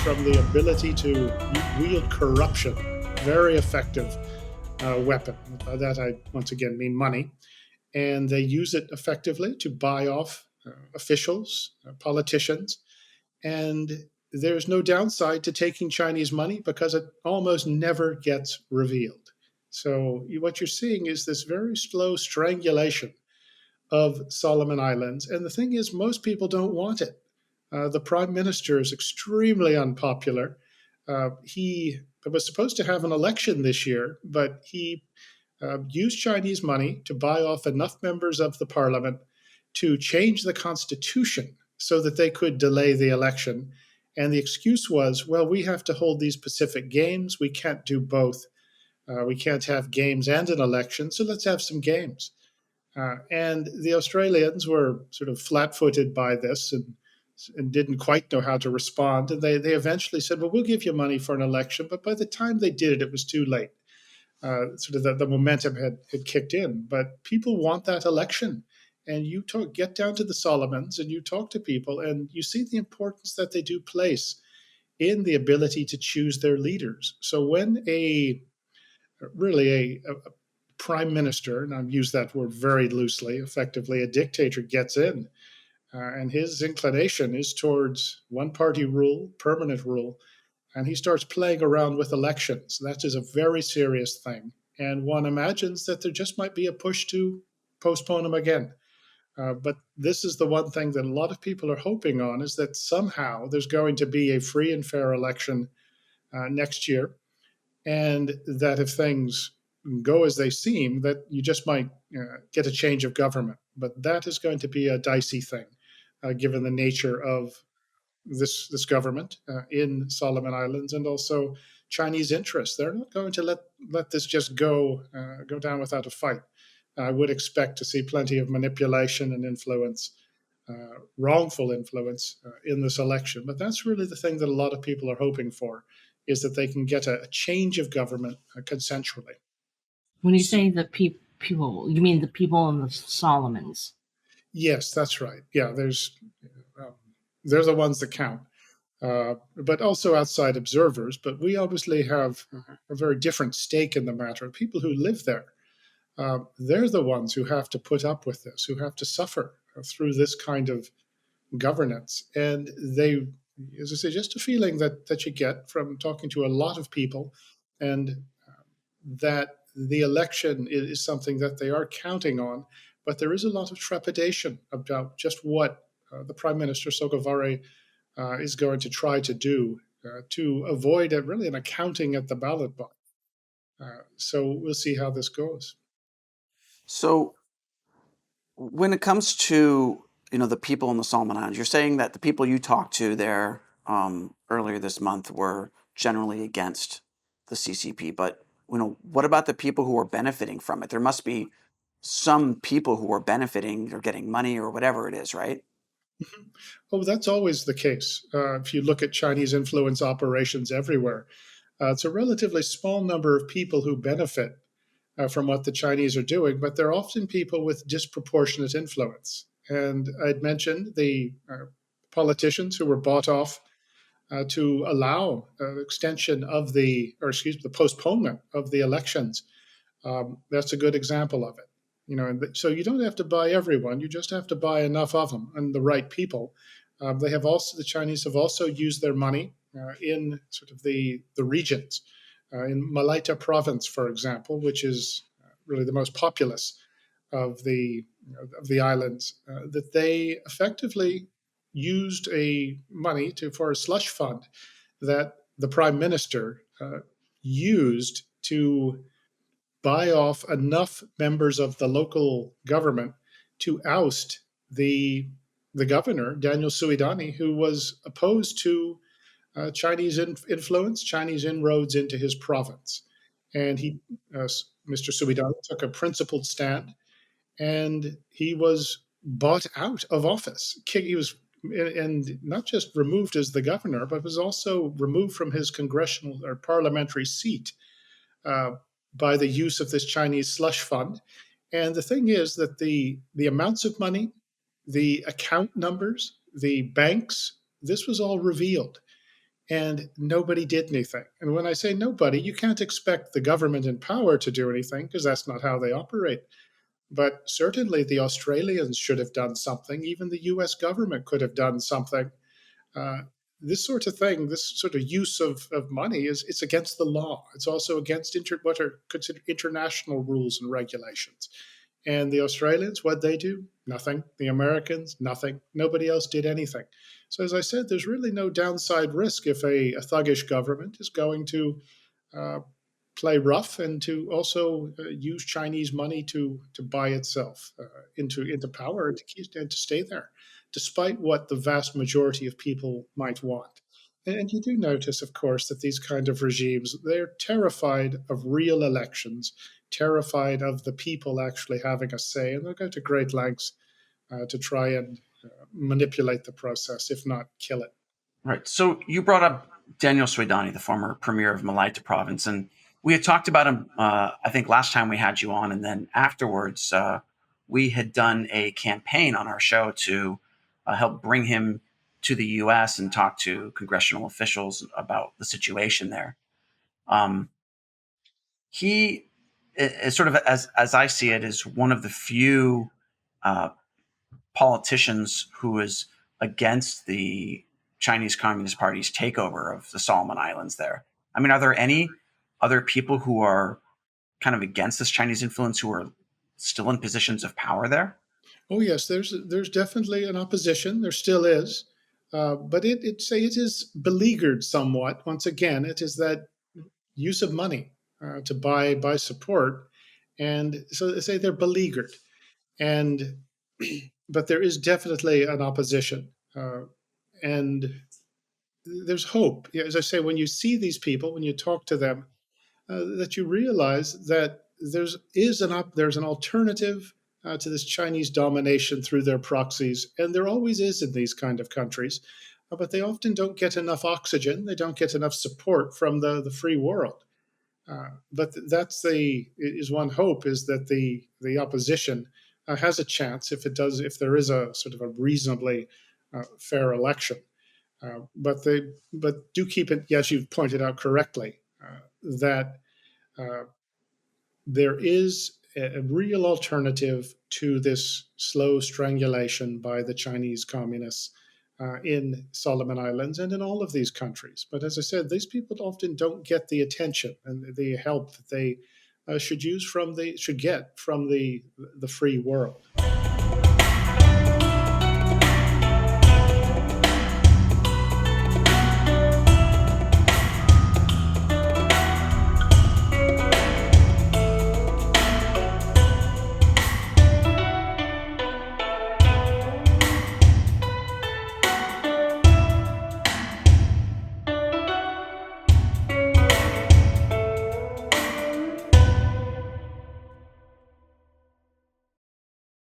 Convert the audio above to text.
from the ability to wield corruption, very effective weapon. By that I once again mean money. And they use it effectively to buy off officials, politicians. And there's no downside to taking Chinese money because it almost never gets revealed. So what you're seeing is this very slow strangulation of Solomon Islands. And the thing is, most people don't want it. The prime minister is extremely unpopular. He was supposed to have an election this year, but he used Chinese money to buy off enough members of the parliament to change the constitution so that they could delay the election. And the excuse was, well, we have to hold these Pacific Games. We can't do both. We can't have games and an election, so let's have some games. And the Australians were sort of flat-footed by this and didn't quite know how to respond. And they eventually said, well, we'll give you money for an election. But by the time they did it, it was too late. Sort of the momentum had kicked in. But people want that election. And you get down to the Solomons and you talk to people and you see the importance that they do place in the ability to choose their leaders. So when a prime minister, and I've used that word very loosely, effectively a dictator gets in, and his inclination is towards one-party rule, permanent rule, and he starts playing around with elections. That is a very serious thing. And one imagines that there just might be a push to postpone them again. But this is the one thing that a lot of people are hoping on, is that somehow there's going to be a free and fair election next year, and that if things go as they seem, that you just might get a change of government. But that is going to be a dicey thing, given the nature of this government in Solomon Islands and also Chinese interests. They're not going to let this just go down without a fight. I would expect to see plenty of manipulation and influence, wrongful influence in this election. But that's really the thing that a lot of people are hoping for, is that they can get a change of government consensually. When you say the people, you mean the people in the Solomons? Yes, that's right. Yeah, they're the ones that count. But also outside observers. But we obviously have a very different stake in the matter. People who live there, they're the ones who have to put up with this, who have to suffer through this kind of governance. And they, as I say, just a feeling that you get from talking to a lot of people, and that the election is something that they are counting on. But there is a lot of trepidation about just what the Prime Minister Sogavare is going to try to do to avoid really an accounting at the ballot box. So we'll see how this goes. So when it comes to the people in the Solomon Islands, you're saying that the people you talked to there earlier this month were generally against the CCP. But what about the people who are benefiting from it? There must be some people who are benefiting or getting money or whatever it is, right? Oh, that's always the case. If you look at Chinese influence operations everywhere, it's a relatively small number of people who benefit from what the Chinese are doing, but they're often people with disproportionate influence. And I'd mentioned the politicians who were bought off to allow extension of the postponement of the elections. That's a good example of it. So you don't have to buy everyone; you just have to buy enough of them and the right people. The Chinese have also used their money in sort of the regions. In Malaita province, for example, which is really the most populous of the islands, that they effectively used money for a slush fund that the prime minister used to buy off enough members of the local government to oust the governor, Daniel Suidani, who was opposed to Chinese influence, Chinese inroads into his province. And Mr. Suidani took a principled stand, and he was bought out of office. He was, and not just removed as the governor, but was also removed from his congressional or parliamentary seat by the use of this Chinese slush fund. And the thing is that the amounts of money, the account numbers, the banks, this was all revealed. and nobody did anything. And when I say nobody, you can't expect the government in power to do anything because that's not how they operate. But certainly the Australians should have done something. Even the US government could have done something. Uh, this sort of thing, this sort of use of money is it's against the law. It's also against what are considered international rules and regulations. And the Australians, what they do? Nothing. The Americans, nothing. Nobody else did anything. So as I said, there's really no downside risk if a thuggish government is going to uh, play rough and to also use Chinese money to buy itself into power and to stay there, despite what the vast majority of people might want. And you do notice, of course, that these kind of regimes, they're terrified of real elections, terrified of the people actually having a say, and they'll go to great lengths to try and manipulate the process, if not kill it. Right. So you brought up Daniel Sweidani, the former premier of Malaita province, and we had talked about him, I think, last time we had you on, and then afterwards, we had done a campaign on our show to help bring him to the U.S. and talk to congressional officials about the situation there. He is sort of, as I see it, is one of the few uh, politicians who is against the Chinese Communist Party's takeover of the Solomon Islands there. I mean, are there any other people who are kind of against this Chinese influence who are still in positions of power there? Oh yes, there's definitely an opposition. There still is, but it is beleaguered somewhat. Once again, it is that use of money to buy support, and so they say they're beleaguered. And but there is definitely an opposition, and there's hope. Yeah, as I say, when you see these people, when you talk to them, that you realize that there's an alternative to this Chinese domination through their proxies, and there always is in these kind of countries, but they often don't get enough oxygen. They don't get enough support from the free world. But that's the is one hope is that the opposition has a chance if there is a sort of a reasonably fair election. But do keep it, as you've pointed out correctly, that uh, there is a real alternative to this slow strangulation by the Chinese communists in Solomon Islands and in all of these countries. But as I said, these people often don't get the attention and the help that they should get from the free world.